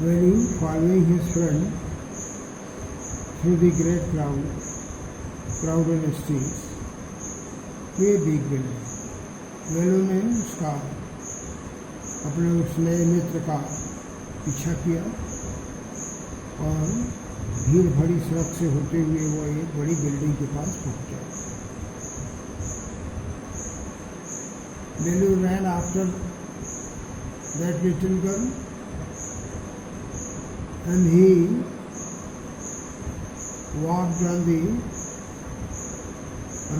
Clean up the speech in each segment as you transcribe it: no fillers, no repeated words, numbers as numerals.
Velu, following his friend through the great crowded streets to a big building. वेलू ने उसका अपने उस नए मित्र का पीछा किया और भीड़ भरी सड़क से होते हुए वो एक बड़ी बिल्डिंग के पास पहुंचा। वेलू ran after that little girl and he walked on the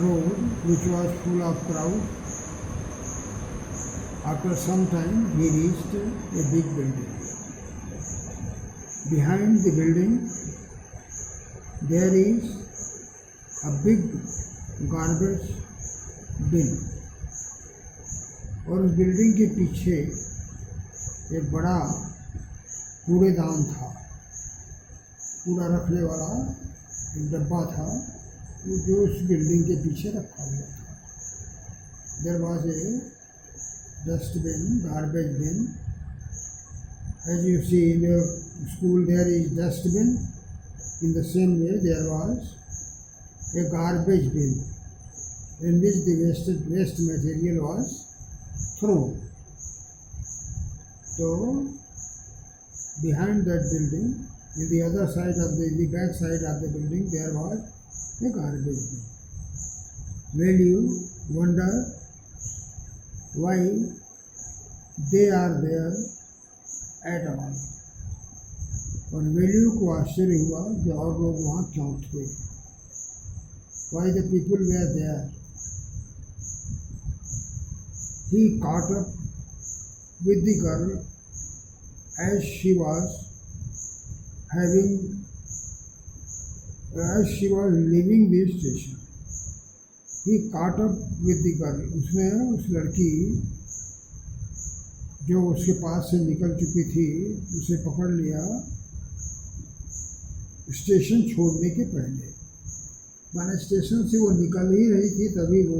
road which was full of crowd. After some time he reached a big building. Behind the building there is a big garbage bin. और उस building के पीछे एक बड़ा कूड़ेदान था, कूड़ा रखने वाला एक डब्बा था जो उस बिल्डिंग के पीछे रखा हुआ था। There was a dustbin, garbage bin. As you see in your school there is dustbin, in the same way there was a garbage bin in which the waste material was thrown. So behind that building, in the other side of the back side of the building, there was a garbage bin. Will you wonder why they are there at all? और value को आश्चर्य हुआ कि और लोग वहाँ क्यों थे? Why the people were there? He caught up with the girl as she was leaving the station. He caught up with the girl. उसने उस लड़की जो उसके पास से निकल चुकी थी उसे पकड़ लिया स्टेशन छोड़ने के पहले। माने स्टेशन से वो निकल ही रही थी तभी वो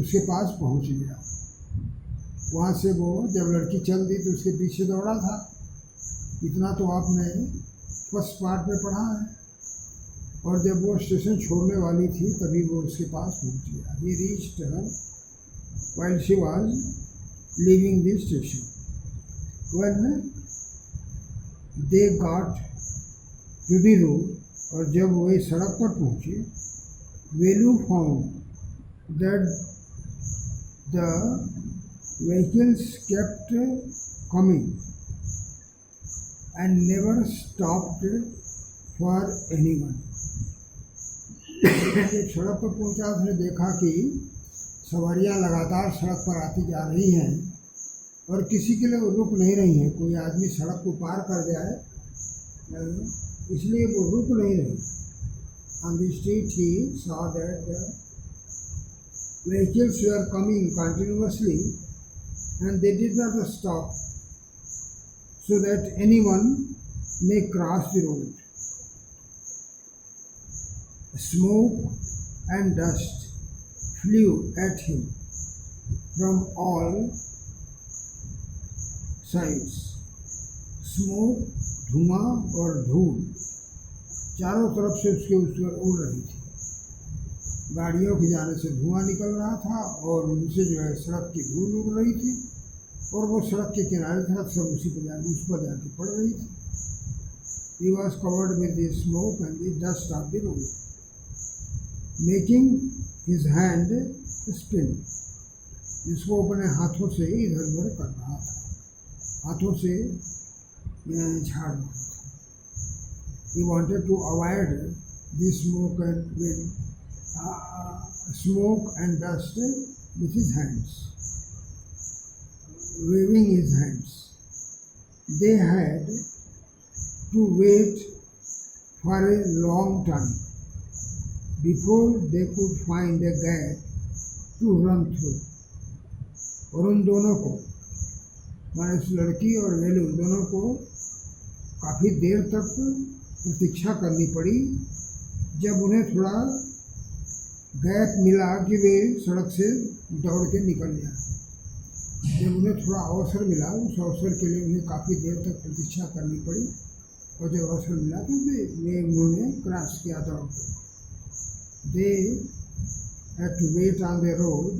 उसके पास पहुंच गया। वहाँ से वो जब लड़की चल दी तो उसके पीछे दौड़ा था। इतना तो आपने फर्स्ट पार्ट में पढ़ा है। और जब वो स्टेशन छोड़ने वाली थी तभी वो उसके पास पहुंच गया। He reached her while she was leaving the station. When they got to the road, और जब वो इस सड़क पर पहुंचे, वेलू found that the vehicles kept coming and never stopped for anyone. जब सड़क पर पहुंचा उसने देखा कि सवारियां लगातार सड़क पर आती जा रही हैं और किसी के लिए वो रुक नहीं रही हैं। कोई आदमी सड़क को पार कर जाए इसलिए वो रुक नहीं रही। On the street he saw that the vehicles were coming continuously and they did not stop so that anyone may cross the road. Smoke and dust flew at him from all sides. Smoke, धुआं और धूल चारों तरफ से उसके ऊपर उड़ रही थी। गाड़ियों के जाने से धुआं निकल रहा था और उनसे जो है सड़क की धूल उड़ रही थी और वो सड़क के किनारे था, सब उस पर जाके पड़ रही थी। He was covered with the smoke and the dust of the road, making his hand spin. जिसको अपने हाथों से इधर उधर कर रहा था, हाथों से झाड़ रहा था। He wanted to avoid the smoke and dust with his hands, waving his hands. They had to wait for a long time before they could find a gap to run through. और उन दोनों को, माने उस लड़की और वेलू दोनों को काफ़ी देर तक प्रतीक्षा करनी पड़ी जब उन्हें थोड़ा गैप मिला कि वे सड़क से दौड़ के निकल जाए। जब उन्हें थोड़ा अवसर मिला, उस अवसर के लिए उन्हें काफ़ी देर तक प्रतीक्षा करनी पड़ी, और जब अवसर मिला तो उन्होंने क्रॉस किया दौड़ कर। दे had to wait on the road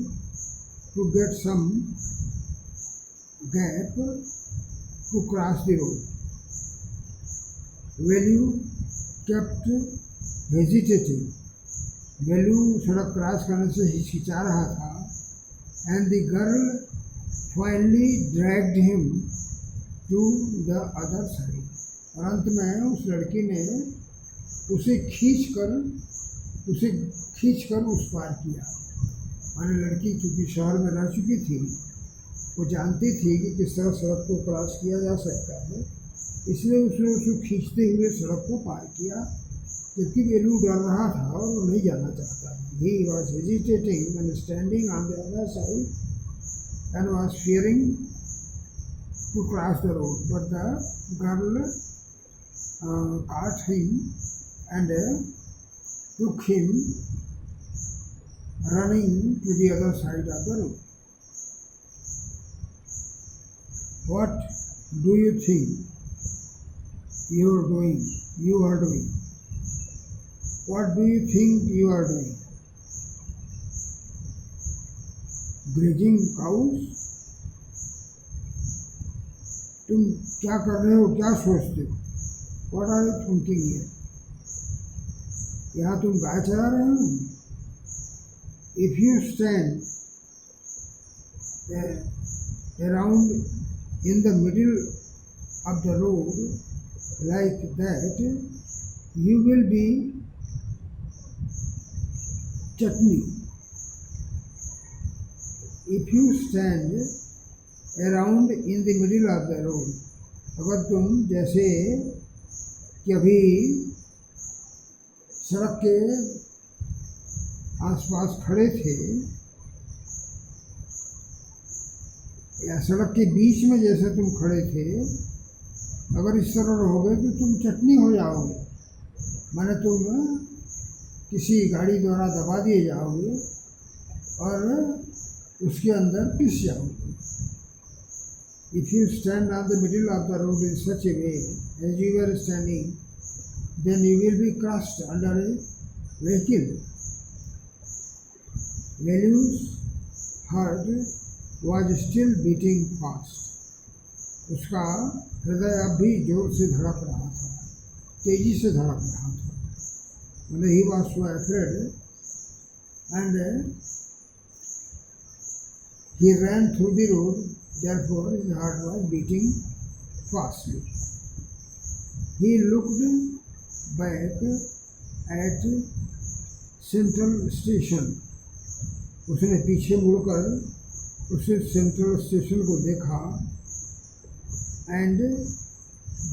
to get some gap to cross the road. Value kept hesitating. Value सड़क क्रॉस करने से हिचकिचा रहा था, and the girl finally dragged him to the other side. और अंत में उस लड़की ने उसे खींचकर उस पार किया। माने लड़की चूँकि शहर में रह चुकी थी, वो जानती थी कि किस तरह सड़क को क्रॉस किया जा सकता है, इसलिए उसने उसको खींचते हुए सड़क को पार किया, जबकि वेलू डर रहा था और वो नहीं जाना चाहता। He was hesitating when standing on the other side and was fearing to cross the road, but the girl caught him and took him running to the other side of the road. What do you think you are doing? What do you think you are doing? Grazing cows? तुम क्या कर रहे हो, क्या सोचते हो? What are you thinking here? यहाँ तुम गाय चरा रहे हो? If you stand around in the middle of the road like that, you will be chutney. If you stand around in the middle of the road, अगर तुम जैसे कि अभी सड़क के आसपास खड़े थे, या सड़क के बीच में जैसे तुम खड़े थे, अगर इस तरह रहोगे तो तुम चटनी हो जाओगे। माने तुम किसी गाड़ी द्वारा दबा दिए जाओगे और उसके अंदर पिस जाओगे। If you stand on the middle of the road in such a way as you were standing, then you will be crushed under a vehicle. Value's heart was still beating fast. उसका हृदय अब भी जोर से धड़क रहा था, तेजी से धड़क रहा था। मतलब he was so afraid and he ran through the road, therefore his heart was beating fastly. He looked back at Central Station. उसने पीछे मुड़कर उसे सेंट्रल स्टेशन को देखा, and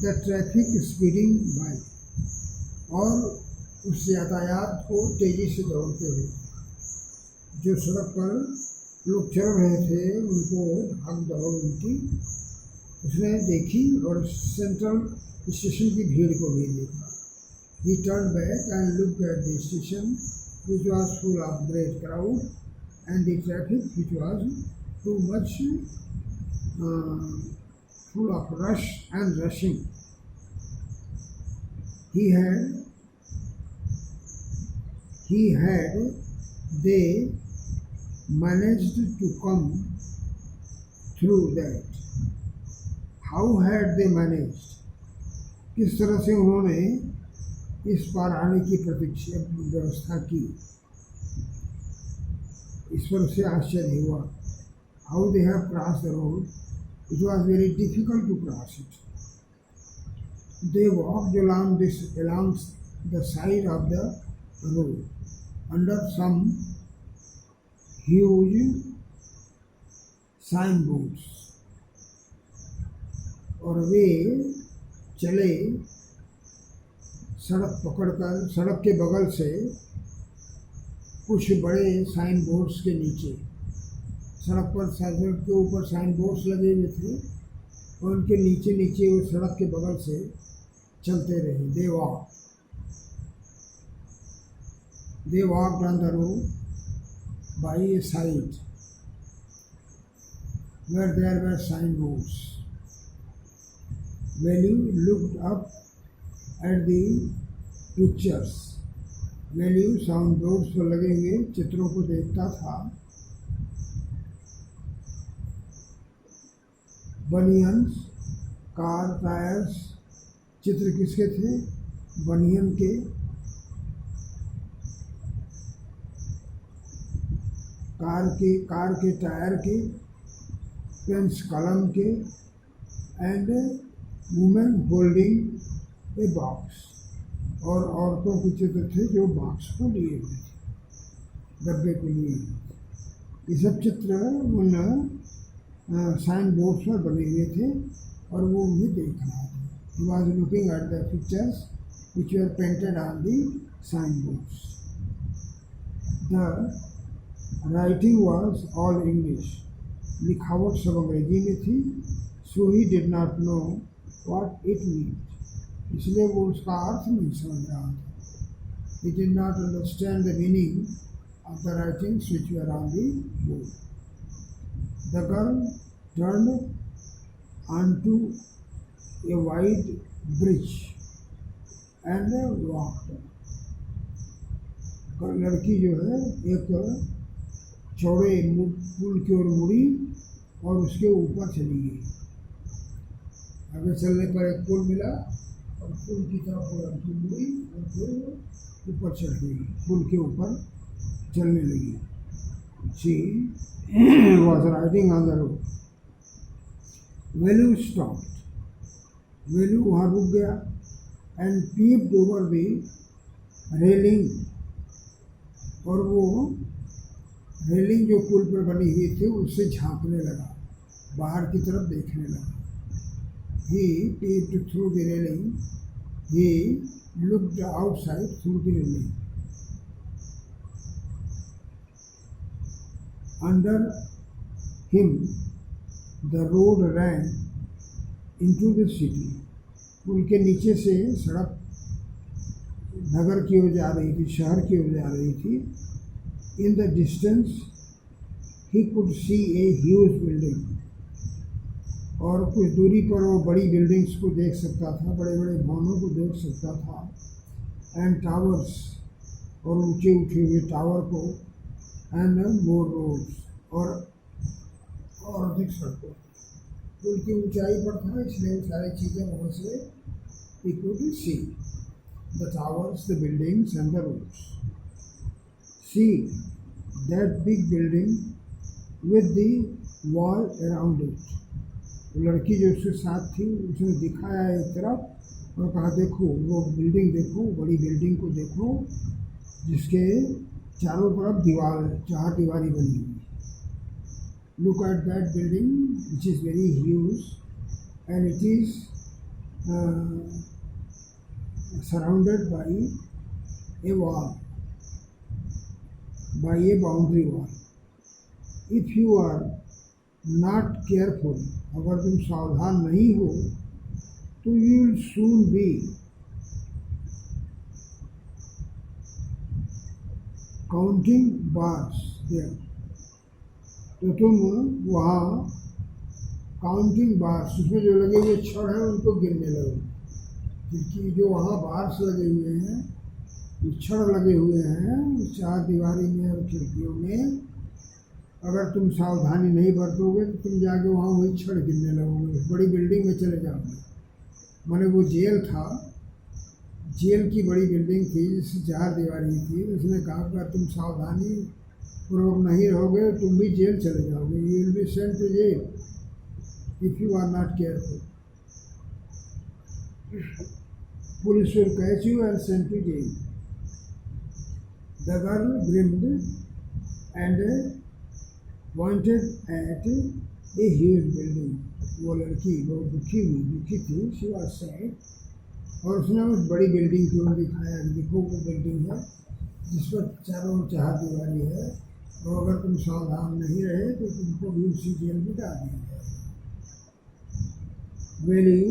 the traffic speeding by, और उस यातायात को तेजी से दौड़ते हुए। जो सड़क पर लोग चल रहे थे उनको भाग दौड़ उनकी उसने देखी, और सेंट्रल स्टेशन की भीड़ को भी देखा। He turned back and looked at the station, which was full of great crowd, and the traffic, which was too much full of rush and rushing. He had they managed to come through that. How had they managed? किस तरह से उन्होंने इस पार आने की प्रतीक्षा व्यवस्था की, इस पर उसे आश्चर्य हुआ। How they have crossed the road? It was very difficult to cross it. They walked along the side of the road under some huge signboards, और वे चले सड़क पकड़कर सड़क के बगल से कुछ बड़े साइन बोर्ड्स के नीचे। सड़क पर सड़क के ऊपर साइन बोर्ड्स लगे हुए थे और उनके नीचे नीचे वो सड़क के बगल से चलते रहे। They walked on the road by a side. where there were signboards. Velu looked up at the pictures. Velu sound boards पर लगे हुए चित्रों को देखता था. बनियंस, कार टायर्स, चित्र किसके थे? बनियन के. कार के टायर के, पेंस कलम के, and women holding a box, और औरतों के चित्र थे जो बॉक्स को लिए हुए थे, डब्बे को लिए हुए थे. ये सब चित्र उन साइन बोर्ड्स पर बने हुए थे और वो उन्हें देख रहा था. He was looking at the pictures which were painted on the signboards. The writing was all English. लिखावट सब अंग्रेजी में थी. So he did not know what it meant. इसलिए वो उसका अर्थ नहीं समझ रहा था. He did not understand the meaning of the writings which were on the board. The girl turned onto a wide bridge and walked. लड़की जो है एक चौड़े पुल की ओर मुड़ी और उसके ऊपर चली गई. आगे चलने पर एक पुल मिला और पुल की तरफ लड़की मुड़ी और फिर ऊपर चढ़ गई, पुल के ऊपर चलने लगी. She was riding on the road. Velu stopped. वेलू वहाँ रुक गया and peeped over the railing, और वो रेलिंग जो पुल पर बनी हुई थी उससे झांकने लगा, बाहर की तरफ देखने लगा. He peeped through the railing. He looked outside through the railing. Under him the road ran into the city. पुल के नीचे से सड़क नगर की ओर जा रही थी, शहर की ओर जा रही थी. In the distance he could see a huge building. और कुछ दूरी पर वो बड़ी बिल्डिंग्स को देख सकता था, बड़े बड़े भवनों को देख सकता था. एंड टावर्स, और ऊंचे उठे हुए टावर को. एंड मोर रोड्स, और अधिक सड़कों. पुल की ऊंचाई पर था इसलिए वो सारी चीज़ें वहाँ से he could see the towers, the buildings and the roads. See that big building with the wall around it. लड़की जो उसके साथ थी उसने दिखाया एक तरफ और कहा देखो वो बिल्डिंग देखो, बड़ी बिल्डिंग को देखो जिसके चारों तरफ चार दीवारी बनी हुई. Look at that building which is very huge and it is surrounded by a wall, by a boundary wall. If you are not careful, अगर तुम सावधान नहीं हो तो you will soon be counting bars there. तो तुम वहाँ counting bars, उसमें जो लगे हुए छड़ हैं उनको गिनने लगो. क्योंकि जो वहाँ बार्स लगे हुए हैं, जो छड़ लगे हुए हैं उस चार दीवारी में और खिड़कियों में, अगर तुम सावधानी नहीं बरतोगे तो तुम जाके वहाँ वही छड़ गिनने लगोगे, उस बड़ी बिल्डिंग में चले जाओगे. माने वो जेल था, जेल की बड़ी बिल्डिंग थी जिसकी चार दीवारी थी. उसने कहा अगर तुम सावधानी पूर्वक नहीं रहोगे तुम भी जेल चले जाओगे. You will be sent to jail if you are not careful. Police will catch you and sent to jail. The girl grinned and pointed at a huge building. वो लड़की बहुत दुखी थी. She was sad. और उसने उस बड़ी building की ओर दिखाया, देखो वो बिल्डिंग है जिस पर चारों चार दीवारी है, और अगर तुम सावधान नहीं रहे तो तुमको भी उसी जेल में डाल दिया जाएगा. वेलू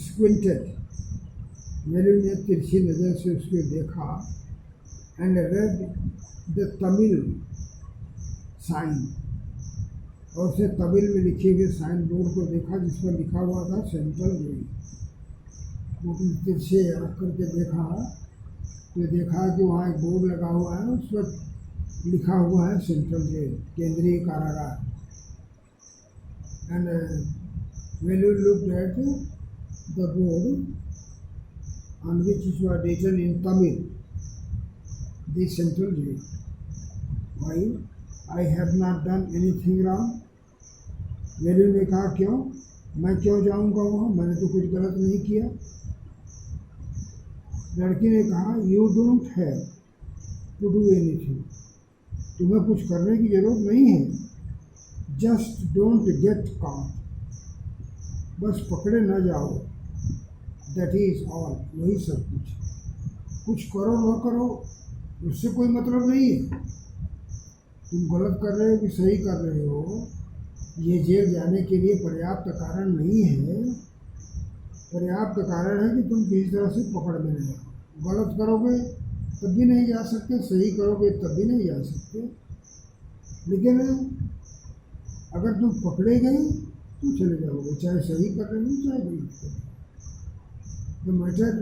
स्क्विंटेड. वेलू ने तिरछी नज़र से उसको देखा and read the Tamil sign. और उसे तमिल में लिखे हुए साइन बोर्ड को देखा जिस पर लिखा हुआ था सेंट्रल जेल। वो तिरछे रख करके देखा तो देखा कि वहाँ एक बोर्ड लगा हुआ है, उस पर लिखा हुआ है सेंट्रल जेल, केंद्रीय कारागार। And when you looked at the board on which it was written in Tamil, the central jail. Why? I have not done anything wrong. वेलू ने कहा क्यों, मैं क्यों जाऊंगा वहाँ, मैंने तो कुछ गलत नहीं किया। लड़की ने कहा you don't have to do anything, तुम्हें कुछ करने की जरूरत नहीं है, जस्ट डोंट गेट कॉट, बस पकड़े न जाओ, दैट इज ऑल, वही सब कुछ करो न करो उससे कोई मतलब नहीं है। तुम गलत कर रहे हो कि सही कर रहे हो, ये जेल जाने के लिए पर्याप्त कारण नहीं है। पर्याप्त कारण है कि तुम किसी तरह से पकड़ में नहीं आओ। गलत करोगे तब भी नहीं जा सकते, सही करोगे तब भी नहीं जा सकते। लेकिन अगर तुम पकड़े गए तो चले जाओगे, चाहे सही कर रहे हो चाहे गलत कर रहे हो। The matter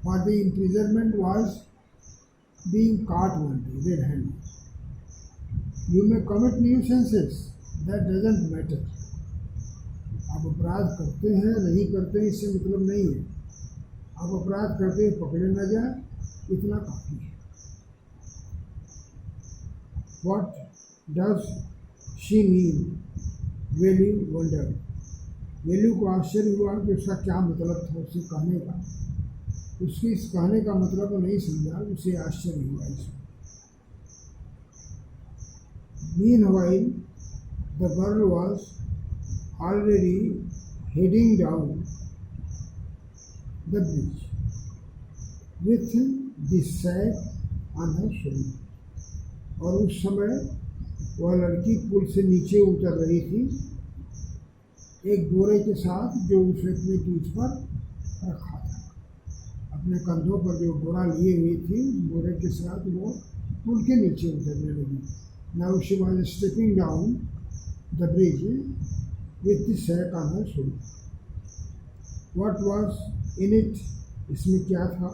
for the imprisonment was being caught one day red handed. You may commit nuisances, that doesn't matter. आप अपराध करते हैं नहीं करते हैं इससे मतलब नहीं है। आप अपराध करते हुए पकड़े न जाए इतना काफी है। What does she mean? Value wonder, value को आश्चर्य हुआ कि उसका क्या मतलब था उससे कहने का। उसकी इस कहने का मतलब वो नहीं समझा, उसे आश्चर्य हुआ इसमें। Meanwhile, the girl was already heading down the bridge with the sack on her shoulder. और उस समय वह लड़की पुल से नीचे उतर रही थी एक बोरे के साथ जो उसने अपने पीठ पर रखा था। अपने कंधों पर जो बोरा लिए हुई थी बोरे के साथ वो पुल के नीचे उतरने लगी। Now she was stepping down the bridge with the sack on her shoulder. What was in it? इसमें क्या था?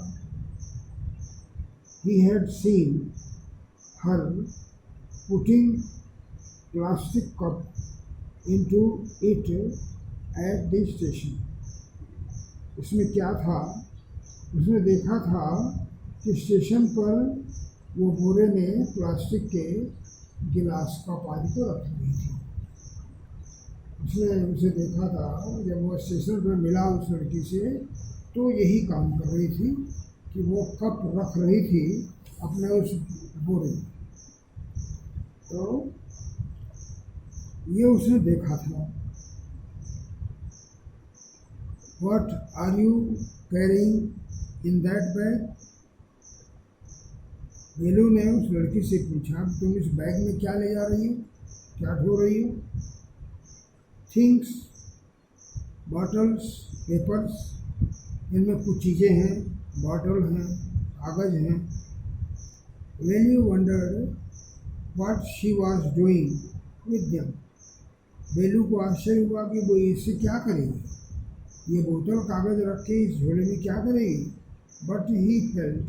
He had seen her putting plastic cup into it at the station. इसमें क्या था? उसने देखा था कि स्टेशन पर वो बोरे में प्लास्टिक के गिलास कप आदि को रख रही थी। उसने उसे देखा था जब वो स्टेशन पर मिला उस लड़की से तो यही काम कर रही थी कि वो कप रख रही थी अपने उस बोरे में। तो ये उसने देखा था। What are you carrying in that bag? वेलू ने उस लड़की से पूछा तुम इस बैग में क्या ले जा रही हो, क्या ढो रही हो? थिंग्स, बॉटल्स, पेपर्स, इनमें कुछ चीज़ें हैं, बॉटल हैं, कागज़ हैं। Velu wondered what she was doing with them. Velu को आश्चर्य हुआ कि वो इससे क्या करेगी, ये बोतल कागज़ रख के इस झोले में क्या करेगी। But he felt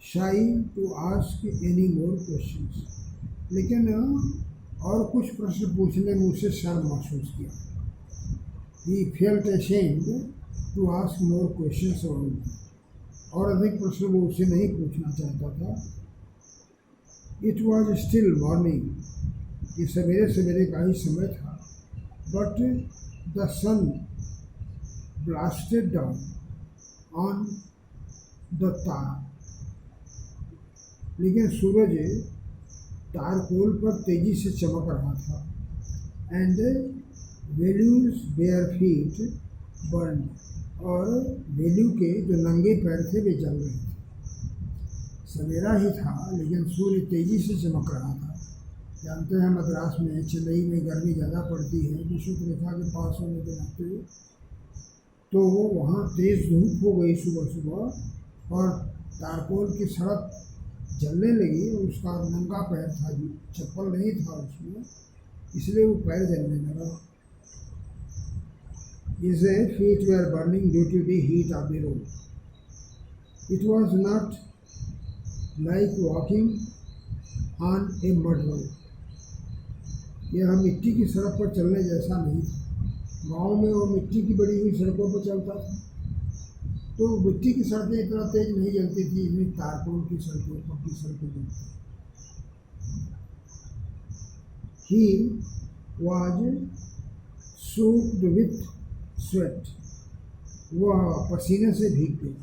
shy to ask any more questions, लेकिन और कुछ प्रश्न पूछने में उसे शर्म महसूस किया। He felt ashamed to ask more questions और अधिक प्रश्न वो उसे नहीं पूछना चाहता था। इट वॉज स्टिल मॉर्निंग, ये सवेरे सवेरे का ही समय था। But the sun blasted down on the tar, लेकिन सूरज तारकोल पर तेजी से चमक रहा था। And values bare feet burn, और वेल्यू के जो नंगे पैर थे वे जल रहे थे। सवेरा ही था लेकिन सूर्य तेजी से चमक रहा था। जानते हैं मद्रास में चेन्नई में गर्मी ज़्यादा पड़ती है विषुवत रेखा के पास होने के नाते, तो वहाँ तेज़ धूप हो गई सुबह सुबह और तारकोल की सड़क जलने लगी। उसका नंगा पैर था, चप्पल नहीं था उसमें, इसलिए वो पैर जलने लगा। His feet were burning due to the heat of the road. It was not like walking on a mud road. यह मिट्टी की सड़क पर चलने जैसा नहीं था। गाँव में वो मिट्टी की बड़ी हुई सड़कों पर चलता था, तो मिट्टी की सड़कें इतना तेज नहीं जलती थी, इसमें तारकोल की सड़कें, पक्की सड़कें जलती। He was soaked with sweat. वह पसीने से भीग गया।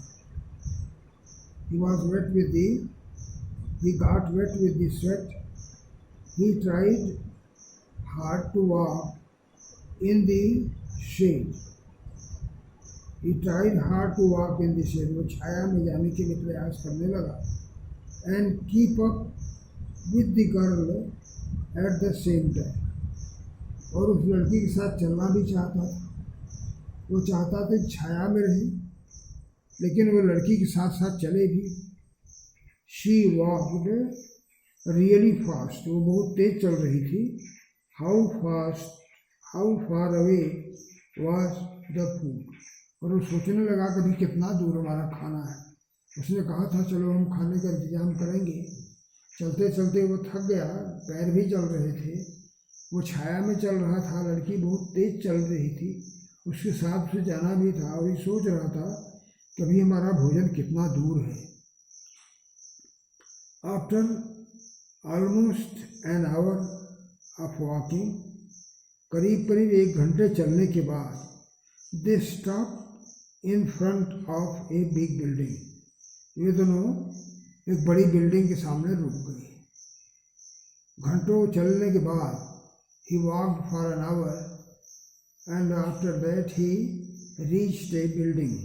He got wet with the sweat. He tried hard to walk in the shade. वो छाया में जाने के लिए प्रयास करने लगा। And keep up with the girl at the same time. और उस लड़की के साथ चलना भी चाहता था। वो चाहता था छाया में रहे, लेकिन वो लड़की के साथ साथ चले भी। She walked really fast. वो बहुत तेज चल रही थी। How far away was the food? और वो सोचने लगा कभी कितना दूर हमारा खाना है। उसने कहा था चलो हम खाने का इंतजाम करेंगे। चलते चलते वो थक गया, पैर भी चल रहे थे। वो छाया में चल रहा था, लड़की बहुत तेज चल रही थी, उसके साथ से जाना भी था और ये सोच रहा था कभी हमारा भोजन कितना दूर है। After almost an hour of walking, करीब 1 घंटे चलने के बाद, they stopped in front of a big building. ये दोनों एक बड़ी बिल्डिंग के सामने रुक गए। घंटों चलने के बाद he walked for an hour and after that he reached a building.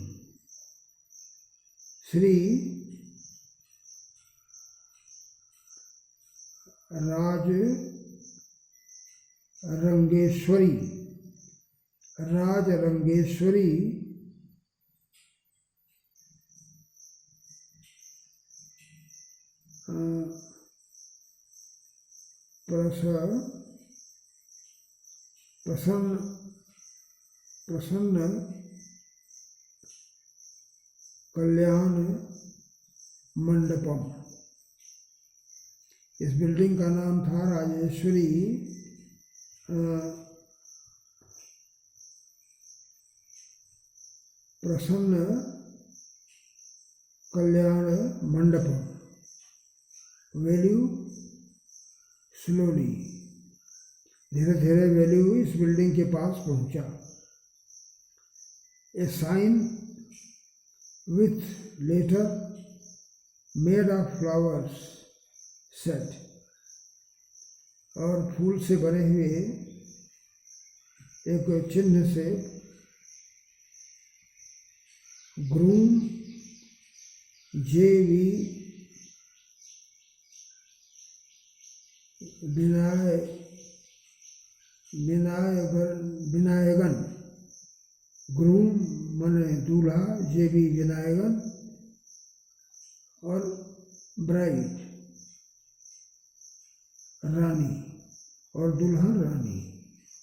Shri राजरंगेश्वरी प्रसन्न कल्याण मंडपम। इस बिल्डिंग का नाम था राजेश्वरी प्रसन्न कल्याण मंडपम। वैल्यू स्लोली, धीरे धीरे वैल्यू इस बिल्डिंग के पास पहुंचा। A sign with letter made of flowers set, और फूल से बने हुए एक चिन्ह से ग्रूम JV विनायगन, ग्रूम माने दूल्हा, JV विनायगन, और ब्राइड रानी और दुल्हन रानी।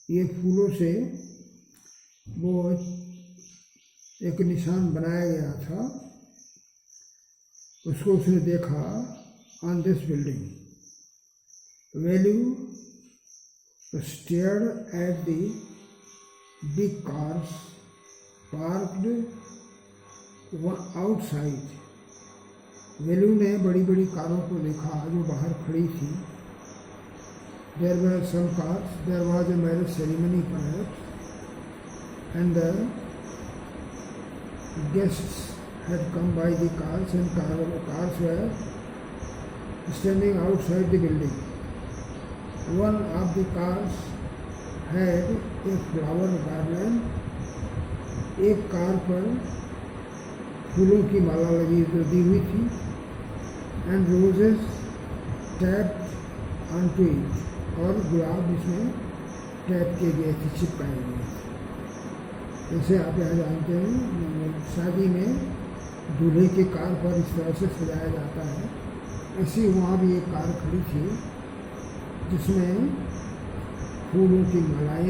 ये फूलों से वो एक निशान बनाया गया था, उसको उसने देखा on this building. Value stared at the big cars parked outside. Value ने बड़ी बड़ी कारों को देखा जो बाहर खड़ी थी। There were some cars. There was a marriage ceremony perhaps, and the guests had come by the cars, and cars were standing outside the building. One of the cars had a flower garland. एक car पर फूलों की माला लगी हुई थी, and roses tapped onto it, और गुलाब इसमें tap किए गए थे, चिपकाए गए थे। जैसे आप यहाँ जानते हैं शादी में दूल्हे की कार पर इस तरह से सजाया जाता है, ऐसी वहाँ भी एक कार खड़ी थी जिसमें फूलों की मालाएं